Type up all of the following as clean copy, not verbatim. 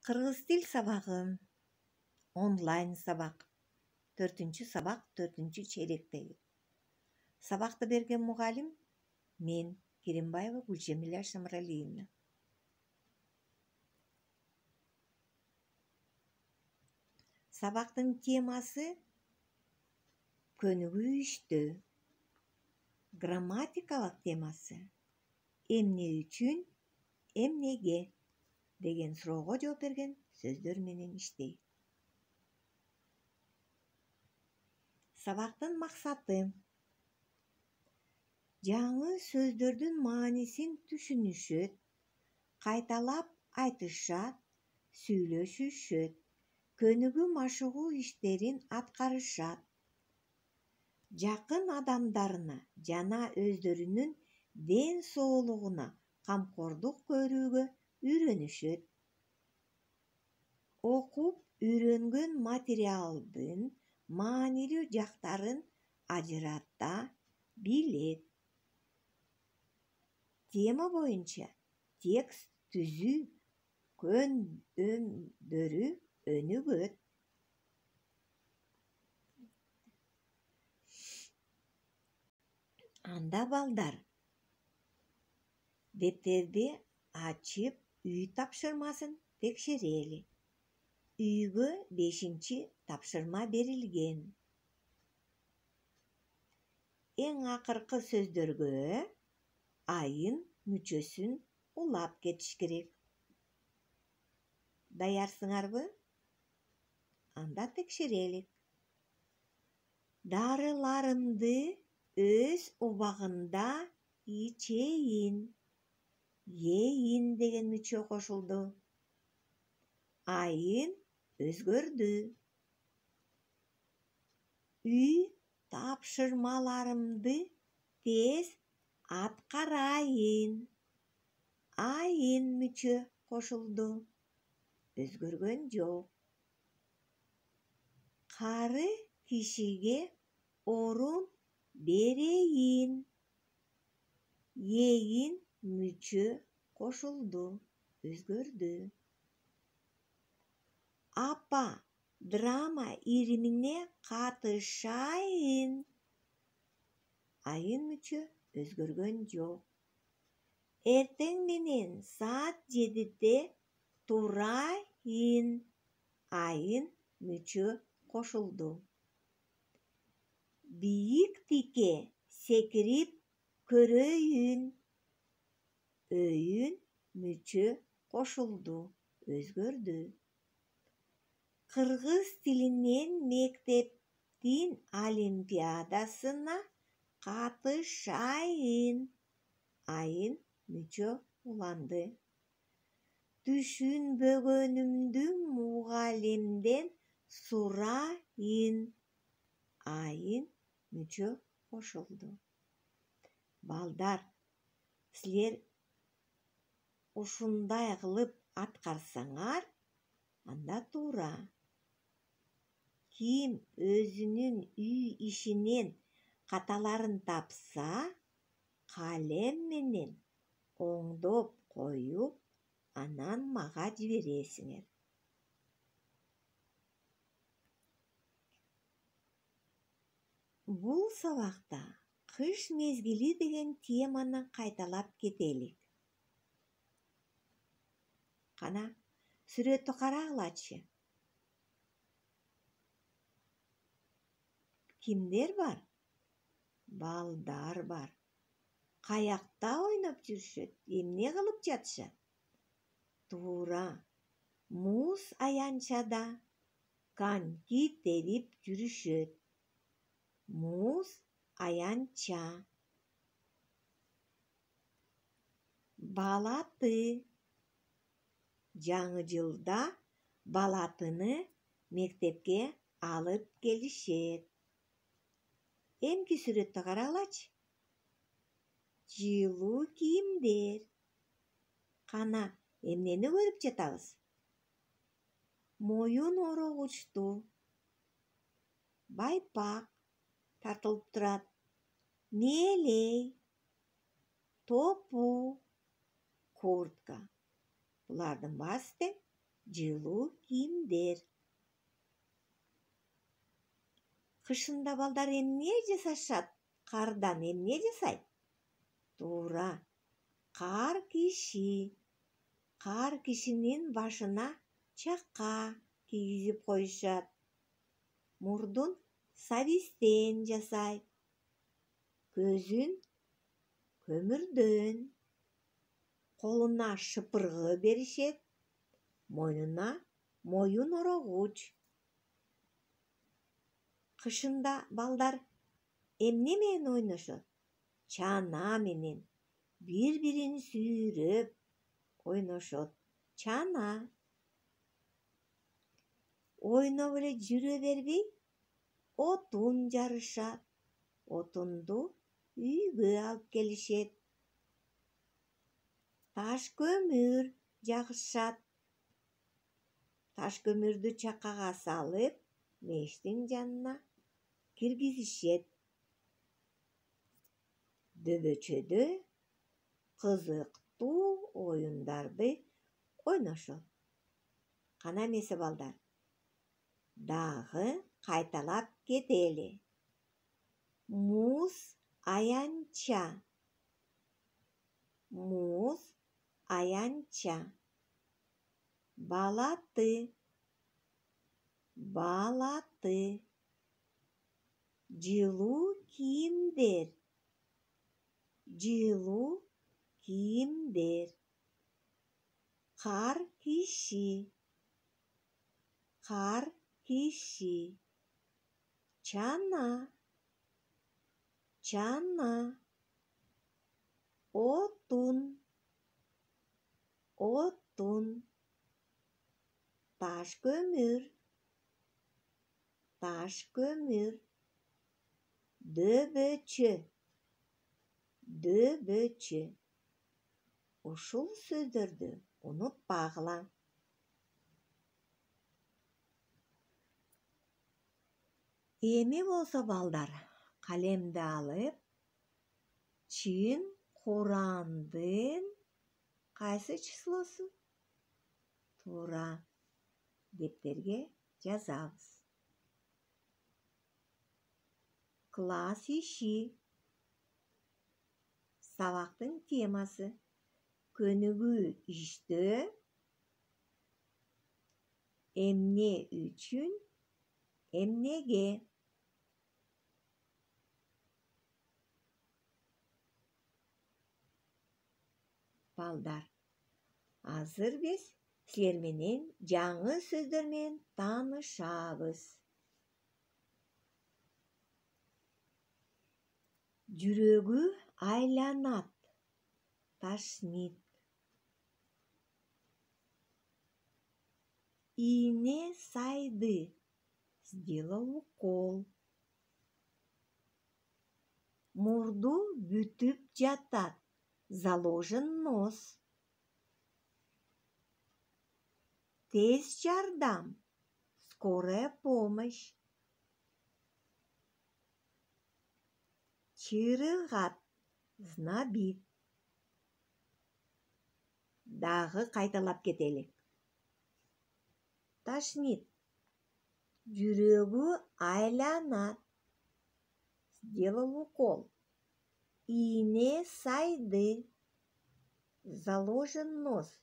Кыргыз тил сабагы онлайн сабак. 4 сабак 4 чейректеги. Сабакты берген мугалим мен, Керимбаева Гүлжемила Шамралиевна. Сабактын темасы көнүгүү иштөө. Грамматикалык темасы эмне үчүн, эмнеге деген суроого жооп берген сөздөр менен иштейт. Сабактын максаты жаңы сөздөрдүн маанисин түшүнүшөт, кайталап айтышат, сүйлөшүшөт, көнүгүү машыгуу иштерин аткарышат. Жакын адамдарына жана өздөрүнүн ден соолугуна камкордук көрүүгө үйрөнүшөт. Окуп үйрөнгөн материалдын маанилүү жактарын ажырата билет. Тема боюнча текст түзүү көөндөмдөрү өнүгөт. Анда балдар дептерди ачып үй тапшырмасын текшерели. Үйгө 5 тапшырма берилген. Эң акыркы сөздөргө айын мүчөсүн улап кетиш керек. Даярсыңарбы? Анда текшерелик. Дарыларымды өз убагында ичейин. Ейин деген мүчө кошулду. Айын өзгөрдү. Үй тапшырмаларымды тез аткарайын. Айын мүчө кошулду. Өзгөргөн жок. Кары кишиге орун берейин. Eyин мүчө кошулду. Өзгөрдү. Апа драма иримине катышайын. Айын мүчө өзгөргөн жок. Эртең менен саат 7-де турайын. Айын мүчө кошулду. Бийиктикке секирип көрөйүн. Өйүн мүчө кошулду. Өзгөрдү. Кыргыз тилинен мектептин олимпиадасына катышайын. Айын мүчө уланды. Түшүнбөгөнүмдү мугалимден сурайын. Айын мүчө кошулду. Балдар, силер ушундай кылып аткарсаңар, анда туура. Ким өзүнүн үй ишинен каталарын тапса, калем менен оңдоп коюп, анан мага жибересиңер. Бул сабакта кыш мезгили деген теманы кайталап кетелик. Кана, сүрөттү карагылачы. Кимдер бар? Балдар бар. Каякта ойноп жүрүшөт? Эмне кылып жатышат? Туура. Муз аянчада коньки терип жүрүшөт. Муз аянча. Балаты. Жаңы жылда балатыны мектепке алып келишет. Эмки сүрөттү карагылачы. Жылуу кийимдер. Кана, эмнени көрүп жатабыз? Моюн орогучту. Байпак тартылып турат. Нээлей. Топу. Куртка. Булардын баасы тең жылуу кийимдер. Кышында балдар эмне жасашат? Кардан эмне жасайт? Туура, кар киши. Кар кишинин башына чака кийгизип коюшат. Мурдун сабизден жасайт. Көзүн көмүрдөн. Колуна шыпыргы беришет. Мойнуна моюн орогуч. Кышында балдар эмне менен ойношот? Чана менен. Бири-бирин сүйрөп ойношот. Чана. Ойноп эле жүрө бербей, отун жарышат. Отунду үйгө алып келишет. Таш көмүр жагышат. Таш көмүрдү чакага салып, мештин жанына киргизишет. Дөбөчөдө кызыктуу оюндарды ойношот. Кана эмесе балдар, дагы кайталап кетели. Муз аянча. Муз аянча. Балаты. Балаты. Жылуу кийимдер. Жылуу кийимдер. Кар киши. Кар киши. Чана. Чана. Отун. Отун. Таш көмүр. Таш көмүр. Дөбөчө. Дөбөчө. Ушул сөздөрдү унутпагыла. Эми болсо балдар, калемди алып, чын Курандын кайсы числосу? Туура, дептерге жазабыз. Класс иши. Сабактын темасы. Көнүгүү иштөө. Эмне үчүн? Эмнеге? Балдар, азыр биз силер менен жаңы сөздөр менен таанышабыз. Жүрөгү айланат. Ташнит. Ине сайды. Сделал укол. Мурду бүтүп жатат. Заложен нос. Тез жардам. Скорая помощь. Чырыгат. Знобит. Дагы кайталап кетели. Ташнит. Жүрөгү айланат. Сделал укол. Ине сайды. Заложен нос.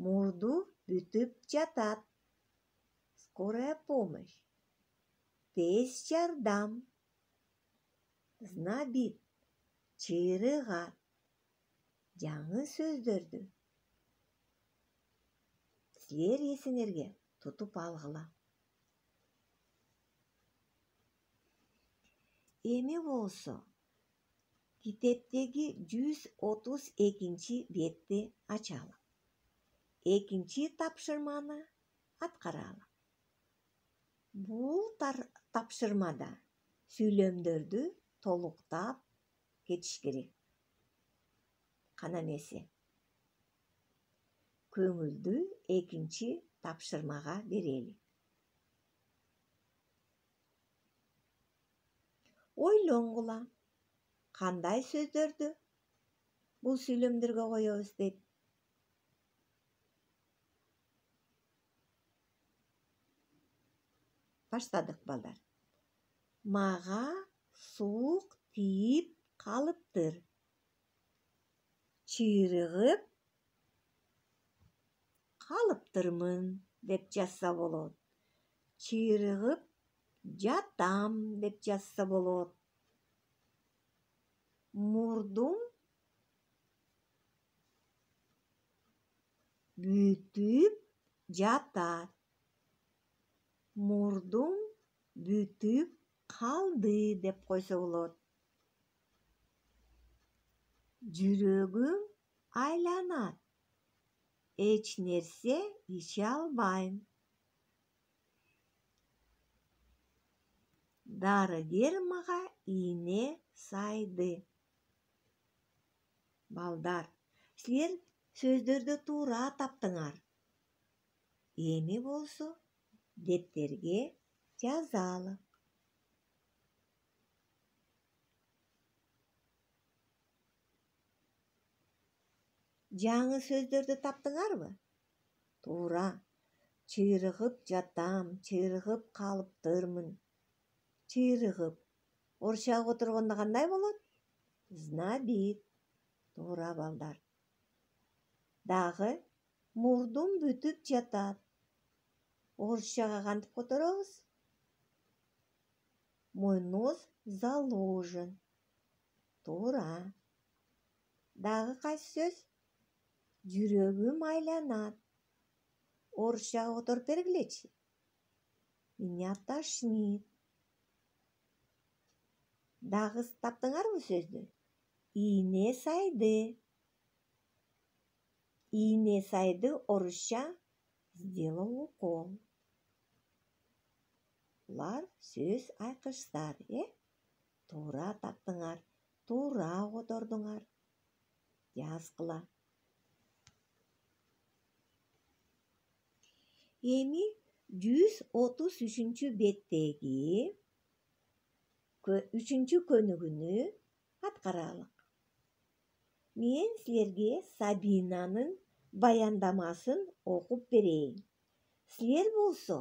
Мурду бүтүп жатат. Скорая помощь. Тез жардам. Знобит. Чырыгат. Жаңы сөздөрдү силер эсиңерге тутуп алгыла. Эми болсо китептеги 132 бетти ачалы. Экинчи тапшырманы аткаралы. Бул тапшырмада сүйлөмдөрдү толуктап кетиш керек. Кана эмесе көңүлдү экинчи тапшырмага берели. Ойлонгула, кандай сөздөрдү бул сүйлөмдөргө коебуз деп. баштадык балдар. Мага суук тийип калыптыр. Чыйрыгып калыптырмын деп жазса болот. Чыйрыгып жатам деп жазса болот. Мурдум бүтүп жатат. Мурдум бүтүп калды деп койсо болот. Жүрөгүм айланат. Эч нерсе иче албайм. Дарыгер мага ийне сайды. Балдар, силер сөздөрдү туура таптыңар. Эми болсо дептерге жазалы. Жаңы сөздөрдү таптыңарбы? Туура. Чыйрыгып жатам, чыйрыгып калыптырмын. Чыйрыгып. Орусчага отургондо кандай болот? Знабит. Туура балдар. Дагы мурдум бүтүп жатат. Орусчага кантип которобуз? Мой нос заложен. Туура. Дагы кайсы сөз? Жүрөгүм айланат. Орусчага которуп бергилечи. Меня тошнит. Дагы таптыңарбы сөздү? Ийне сайды. Ийне сайды орусча сделал укол. Булар сөз айкыштар, Туура таптыңар, туура котордуңар. Жазгыла. Эми 133 беттеги 3 көнүгүүнү аткаралык. Мен силерге Сабинанын баяндамасын окуп берейин. Силер болсо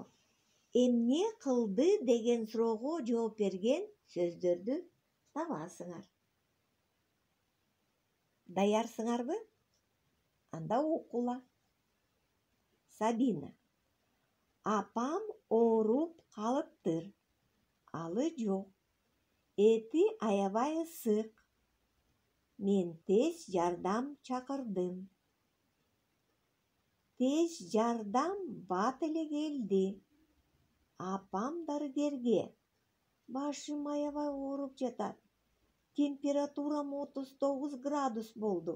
эмне кылды деген суроого жооп берген сөздөрдү табасыңар. Даярсыңарбы? Анда окула. Сабина. Апам ооруп калыптыр. Алы жок. Эти аябай ысык. Мен тез жардам чакырдым. Тез жардам бат эле келди. Апам дарыгерге. Башым аябай ооруп жатат. Температурам 39 градус болду.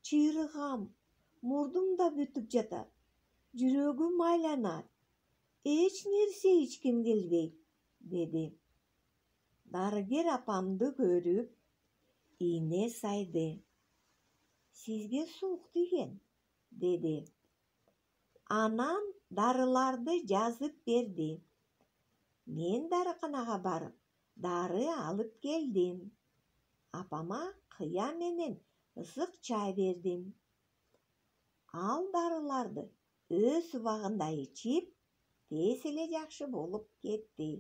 Чыйрыгам, мурдум да бүтүп жатат. Жүрөгүм айланат. Эч нерсе ичким келбейт, деди. Дарыгер апамды көрүп, ийне сайды. Сизге суук тийген, деди. Анан дарыларды жазып берди. Мен дарыканага барып, дары алып келдим. Апама кыя менен ысык чай бердим. Ал дарыларды өз убагында ичип, тез эле жакшы болуп кетти.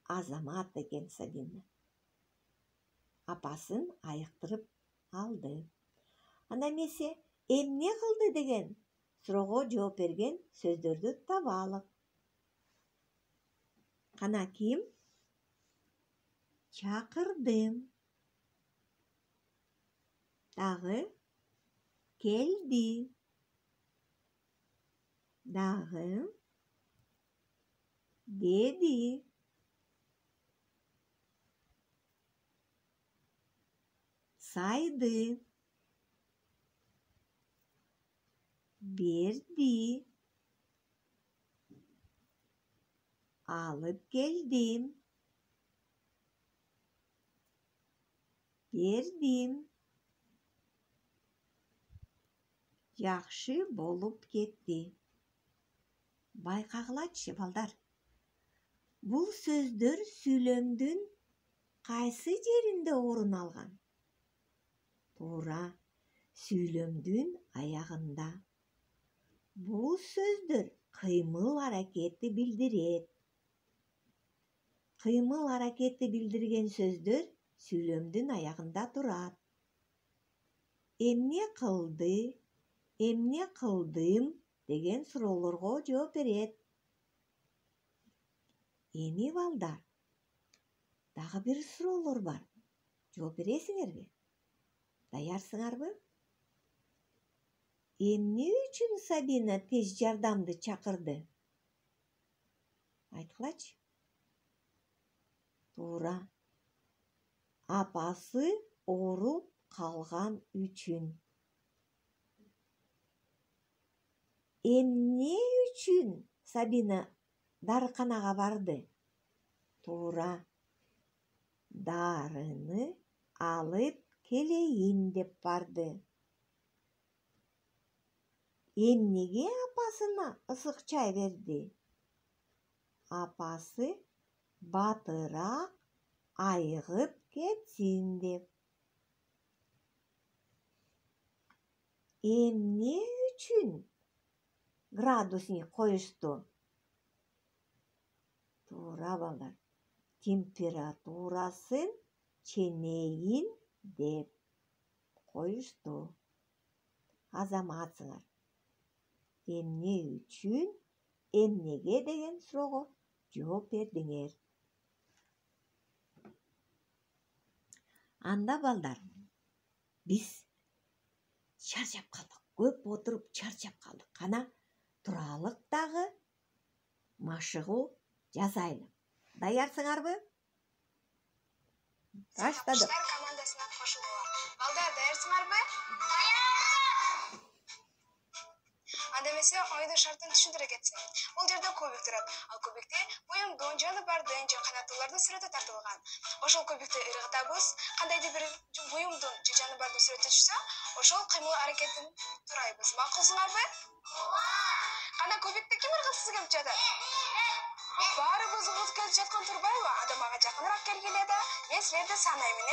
Азамат экен Сабина. Апасын айыктырып алды. Анда эмесе эмне кылды деген суроого жооп берген сөздөрдү табалык. Кана ким? Чакырдым. Дагы келди. Дагы деди. Сайды. Берди. Алып келдим. Бердим. Жакшы болуп кетти. Байкагылачы, балдар. Бул сөздөр сүйлөмдүн кайсы жеринде орун алган? Туура, сүйлөмдүн аягында. Бул сөздөр кыймыл аракетти билдирет. Кыймыл аракетти билдирген сөздөр сүйлөмдүн аягында турат. Эмне кылды, эмне кылдым деген суроолорго жооп берет. Эми балдар, дагы бир суроолор бар. Жооп бересиңерби? Даярсыңарбы? Эмне үчүн Сабина тез жардамды чакырды? Айткылачы. Туура. Апасы ооруп калган үчүн. Эмне үчүн Сабина дарыканага барды? Туура. Дарыны алып келейин деп барды. Эмнеге апасына ысык чай берди? Апасы батыраак айыгып кетсин деп. Эмне үчүн градусник коюшту? Туура балдар. Температурасын ченейин деп коюшту. Азаматсыңар. Эмне үчүн, эмнеге деген суроого жооп бердиңер. Анда балдар, биз чарчап калдык. Көп отуруп чарчап калдык. Кана туралык дагы машыгуу жасайлы. Даярсыңарбы? Баштадык. Куштар командасына кошулууга. Балдар, даярсыңарбы? Анда эмесе ойдун шартын түшүндүрө кетсин. Бул жерде кубик турат. Ал кубикте буюмдун, жаныбардын же канаттуулардын сүрөтү тартылган. Ошол кубикти ыргытабыз. Кандайдыр бир буюмдун же жаныбардын сүрөтү түшсө, ошол кыймыл аракетин турайбыз. Макулсуңарбы? Кана кубикти ким ыргытсыз келип жатат? Баарыбыз ыргытып келип жаткан турбайбы? Адам ага жакыныраак келгиле да. Мен силерди санаймын,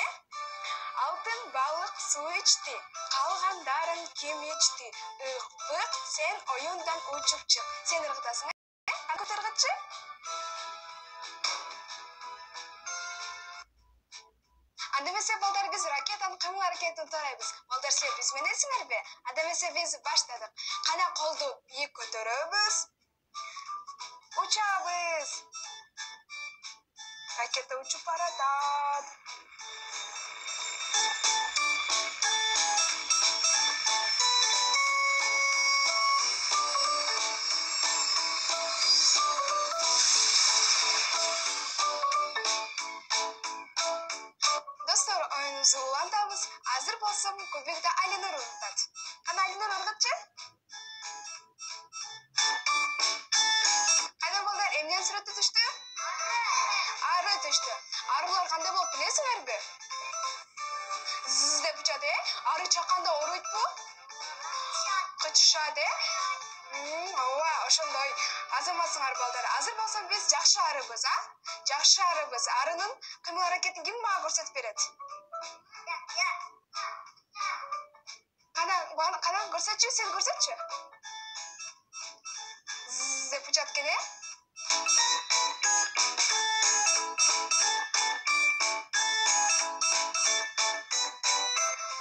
Алтын балык суу ичти, калгандарын ким ичти? Ык, сен оюндан учуп чык. Сен ыргытасың, Кантип ыргытчы? Анда эмесе балдар, биз ракетанын кыймыл аракетин тарайбыз. Балдар, силер биз мененсиңерби? Анда эмесе биз баштадык. Кана колду бийик көтөрөбүз. Учабыз. Ракета учуп баратат. Достор, оюнубузду улантабыз. Азыр болсом кубикти Алинур ыргытат. Кана Алинур ыргытчы? Кайда балдар, эмнен сүрөтү түштү? Ары түштү. Арылар кандай болуп билесиңерби? Зыз деп учат, Ары чакканда ооруйтпу? Кычышат, Ооба, ошондой. Азаматсыңар балдар. Азыр болсом биз жакшы арыбыз, Жакшы арыбыз. Арынын кыймыл аракетин ким мага көрсөтүп берет? Кана көрсөтчү, сен көрсөтчү. Зыз деп учат экен,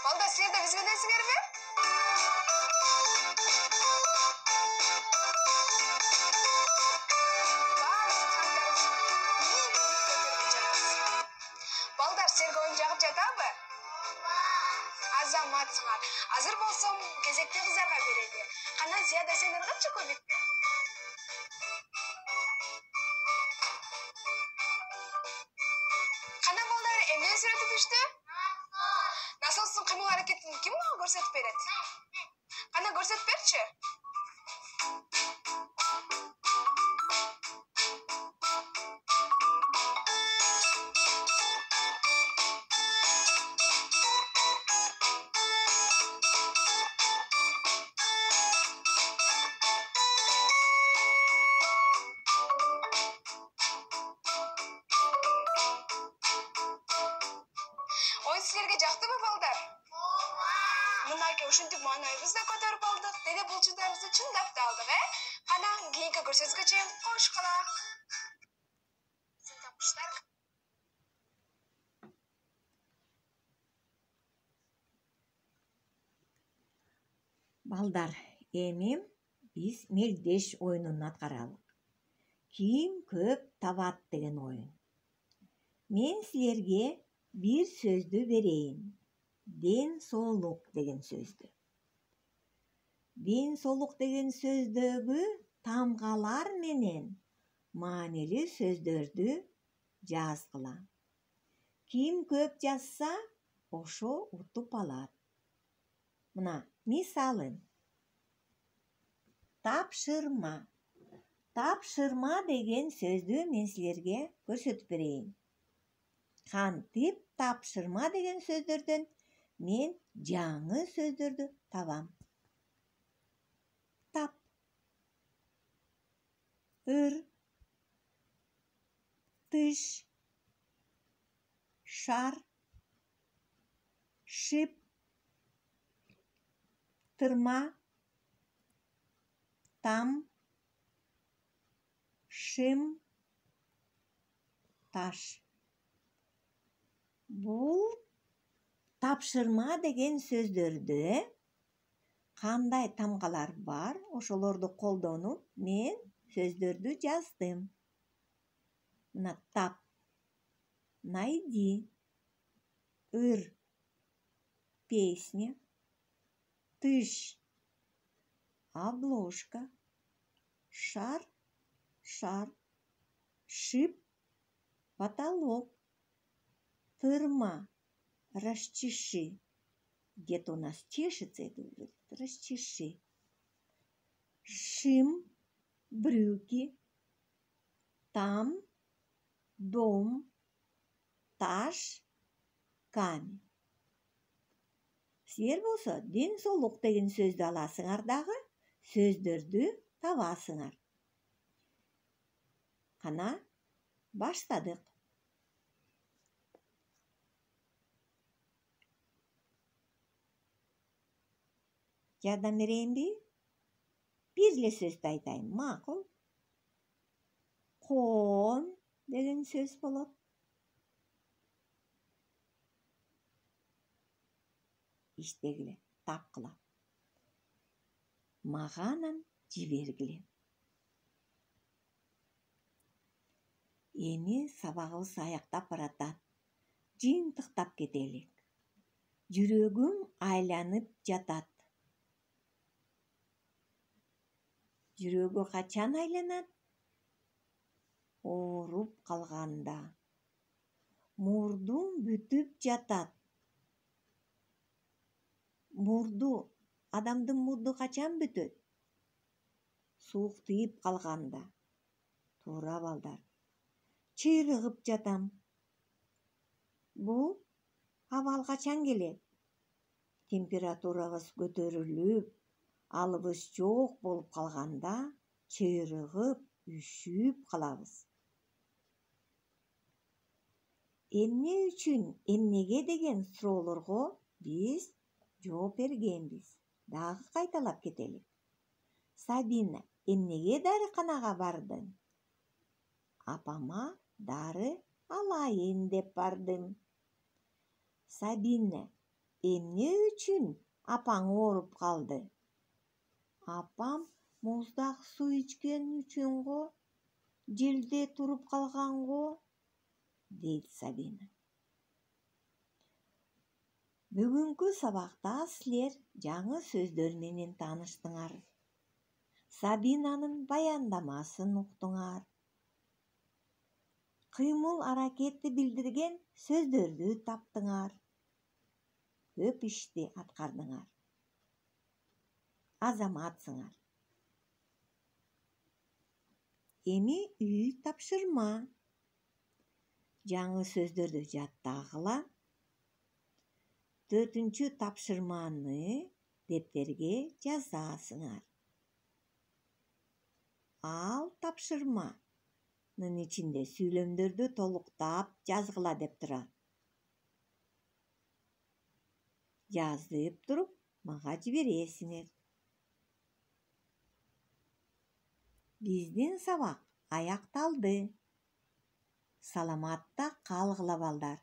Балдар, силер да биз мененсиңерби? Балдар, силерге оюн жагып жатабы? Азаматсыңар. Азыр болсом кезекти кыздарга берели. Кана Зияда, сен ыргытчы кубикти. Кана балдар, эмнен сүрөтү түштү? Насостун кыймыл аракетин ким мага көрсөтүп берет? Кана көрсөтүп берчи. Оюн силерге жактыбы балдар? Мынакей ушинтип маңайыбызды көтөрүп алдык. Дене булчударыбызды чындап да алдык, Кана кийинки көрсөтүүгө чейин кош калак. Сиң тапкычтар. Балдар, эми биз мелдеш оюнун аткаралык. Ким көп табат деген оюн. Мен силерге бир сөздү берейин. Ден соолук деген сөздү. Ден соолук деген сөздөгү тамгалар менен маанилүү сөздөрдү жазгыла. Ким көп жазса, ошо утуп алат. Мына мисалы. Тапшырма. Тапшырма деген сөздү мен силерге көрсөтүп берейин. Кантип тапшырма деген сөздөрдөн мен жаңы сөздөрдү табам. Тап, ыр, тыш, шар, шип, тырма, там, шим, таш. Бул тапшырма деген сөздөрдө кандай тамгалар бар, ошолорду колдонуп мен сөздөрдү жаздым. Мына тап, найди, ыр, песня, тыш, обложка, шар, шар, шип, потолок, тырма, расчеши. Где-то у нас чешется, это будет расчеши. Шим, брюки, там, дом, таш, камень. Силер болсо ден соолук деген сөздү аласыңар дагы сөздөрдү табасыңар. Кана баштадык. Жардам берейинби? Бир эле сөздү айтайын. Макул. Коон деген сөз болот. Иштегиле, тапкыла. Мага анан жибергиле. Эми сабагыбыз аяктап баратат. Жыйынтыктап кетелик. Жүрөгүм айланып жатат. Жүрөгү качан айланат? Ооруп калганда. Мурдум бүтүп жатат. Адамдын мурду качан бүтөт? Сууктuyup калганда. Туура балдар. Чыйрыгып жатам. Бул абал качан келет? Температурабыз көтөрүлүп, алыбыз жок болуп калганда, чыйрыгып, үшүп калабыз. Эмне үчүн, эмнеге деген суроолорго биз жооп бергенбиз. Дагы кайталап кетелик. Сабина, эмнеге дарыканага бардың? Апама дары алайын деп бардым. Сабина, эмне үчүн апаң ооруп калды? Апам муздак суу ичкен үчүн го, желде туруп калган го, дейт Сабина. Бүгүнкү сабакта силер жаңы сөздөр менен тааныштыңар. Сабинанын баяндамасын уктуңар. Кыймыл аракетти билдирген сөздөрдү таптыңар. Көп ишти аткардыңар. Азаматсыңар. Эми үй тапшырма. Жаңы сөздөрдү жаттагыла. 4-чү тапшырманы дептерге жазасыңар. Ал тапшырманын ичинде сүйлөмдөрдү толуктап жазгыла деп турат. Жазып туруп мага жибересиңер. Биздин сабак аякталды. Саламатта калгыла балдар.